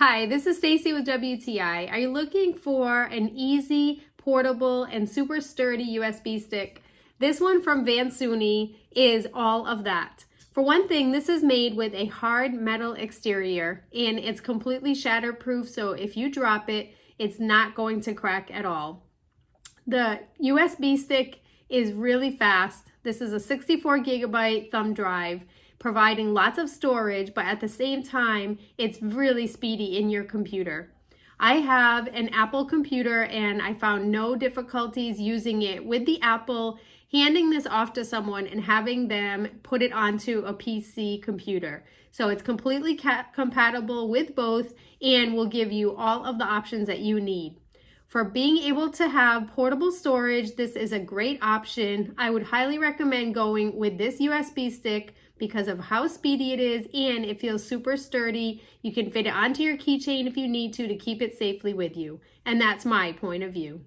Hi, this is Stacy with WTI. Are you looking for an easy, portable, and super sturdy USB stick? This one from Vansuny is all of that. For one thing, this is made with a hard metal exterior and it's completely shatterproof, so if you drop it, it's not going to crack at all. The USB stick is really fast. This is a 64 gigabyte thumb drive, providing lots of storage, but at the same time, it's really speedy in your computer. I have an Apple computer and I found no difficulties using it with the Apple, handing this off to someone and having them put it onto a PC computer. So it's completely compatible with both and will give you all of the options that you need. For being able to have portable storage, this is a great option. I would highly recommend going with this USB stick because of how speedy it is and it feels super sturdy. You can fit it onto your keychain if you need to keep it safely with you. And that's my point of view.